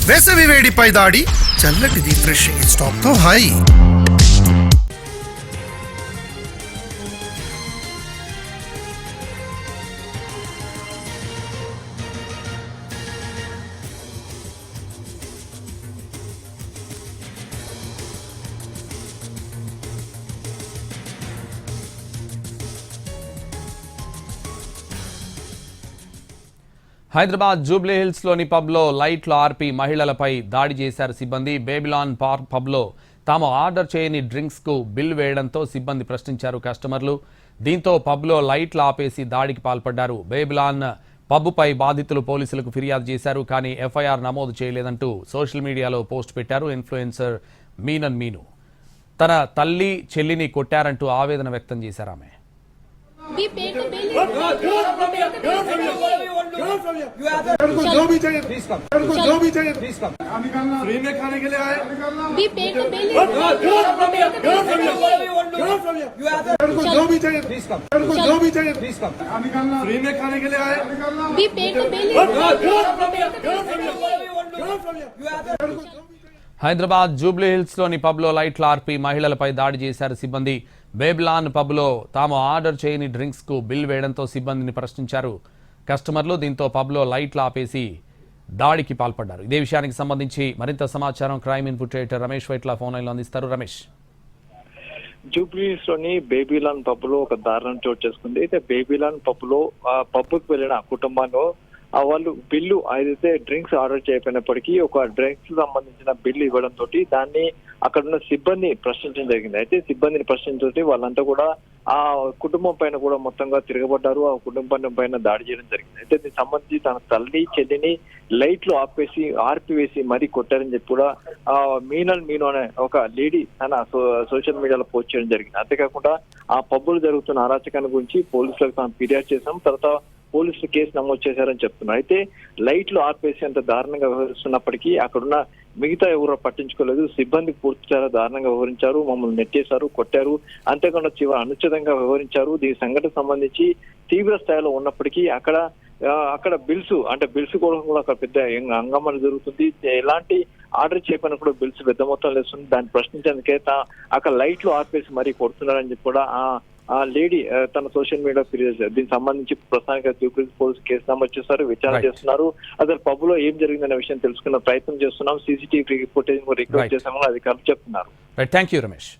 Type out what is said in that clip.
వేసవి వేడిపై దాడి చల్లటి రిఫ్రెషింగ్ స్టాప్ తో హాయి. హైదరాబాద్ జూబ్లీ హిల్స్ లోని పబ్లో లైట్లు ఆర్పి మహిళలపై దాడి చేశారు సిబ్బంది. బేబిలాన్ పబ్లో తాము ఆర్డర్ చేయని డ్రింక్స్ కు బిల్ వేయడంతో సిబ్బంది ప్రశ్నించారు కస్టమర్లు. దీంతో పబ్లో లైట్లు ఆపేసి దాడికి పాల్పడ్డారు. బేబిలాన్ పబ్పై బాధితులు పోలీసులకు ఫిర్యాదు చేశారు. కానీ ఎఫ్ఐఆర్ నమోదు చేయలేదంటూ సోషల్ మీడియాలో పోస్ట్ పెట్టారు. ఇన్ఫ్లుయెన్సర్ మీను తన తల్లి చెల్లిని కొట్టారంటూ ఆవేదన వ్యక్తం చేశారు ఆమె. जो भी चाहिए जो भी चाहिए फ्री में खाने के लिए आए जो भी चाहिए जो भी चाहिए फ्री में खाने के लिए आए హైదరాబాద్ జూబ్లీ హిల్స్ లోని పబ్లో లైట్లు ఆర్పి మహిళలపై దాడి చేశారు సిబ్బంది. బేబిలాన్ పబ్లో తాము ఆర్డర్ చేయని డ్రింక్స్ కు బిల్ వేయడంతో సిబ్బందిని ప్రశ్నించారు కస్టమర్లు. దీంతో పబ్లో లైట్లు ఆపేసి దాడికి పాల్పడ్డారు. ఇదే విషయానికి సంబంధించి మరింత సమాచారం crime input editor Ramesh Vaitla phone లైన్లో అందిస్తారు. రమేష్, జూబ్లీస్ లోని బేబీలాన్ పబ్ లో ఒక దారుణం చోటు చేసుకుంది. అయితే బేబీలాన్ పబ్ లో పబ్కు వెళ్ళిన కుటుంబంలో వాళ్ళు బిల్లు ఏదైతే డ్రింక్స్ ఆర్డర్ చేయకపోయినప్పటికీ ఒక డ్రింక్స్ సంబంధించిన బిల్లు ఇవ్వడంతో దాన్ని అక్కడ ఉన్న సిబ్బంది ప్రశ్నించడం జరిగింది. అయితే సిబ్బందిని ప్రశ్నించడం వాళ్ళంతా కూడా ఆ కుటుంబం పైన కూడా మొత్తంగా తిరగబడ్డారు. ఆ కుటుంబం పైన దాడి చేయడం జరిగింది. అయితే దీనికి సంబంధించి తన తల్లి చెల్లిని లైట్లు ఆర్పివేసి మరీ కొట్టారని చెప్పి కూడా మీను అనే ఒక లేడీ తన సోషల్ మీడియాలో పోస్ట్ చేయడం జరిగింది. అంతేకాకుండా ఆ పబ్బులు జరుగుతున్న అరాచకాన్ని గురించి పోలీసులకు తాను ఫిర్యాదు చేశాం, తర్వాత పోలీసులు కేసు నమోదు చేశారని చెప్తున్నారు. అయితే లైట్లు ఆర్పేసి అంత దారుణంగా వ్యవహరిస్తున్నప్పటికీ అక్కడున్న మిగతా ఎవరో పట్టించుకోలేదు. సిబ్బంది పూర్తి చాలా దారుణంగా వ్యవహరించారు, మమ్మల్ని నెట్టేశారు, కొట్టారు, అంతేకాకుండా అనుచితంగా వ్యవహరించారు. దీని సంఘటన సంబంధించి తీవ్ర స్థాయిలో ఉన్నప్పటికీ అక్కడ బిల్స్ కూడా అక్కడ పెద్ద హంగామా జరుగుతుంది. ఎలాంటి ఆర్డర్ చేయకుండా కూడా బిల్స్ పెద్ద మొత్తంలో వేస్తుంది. దాన్ని ప్రశ్నించేందుకే అక్కడ లైట్లు ఆర్పేసి మరీ కొడుతున్నారని చెప్పి కూడా ఆ లేడీ తన సోషల్ మీడియా ఫిర్యాదు చేశారు. దీనికి సంబంధించి ప్రస్తుతానికి పోలీసు కేసు నమోదు చేస్తారు, విచారణ చేస్తున్నారు. అసలు పబ్ లో ఏం జరిగిందనే విషయం తెలుసుకున్న ప్రయత్నం చేస్తున్నాం. సీసీటీవీ ఫుటేజ్ రికార్డ్ చేశామని అధికారులు చెప్తున్నారు. Thank you Ramesh.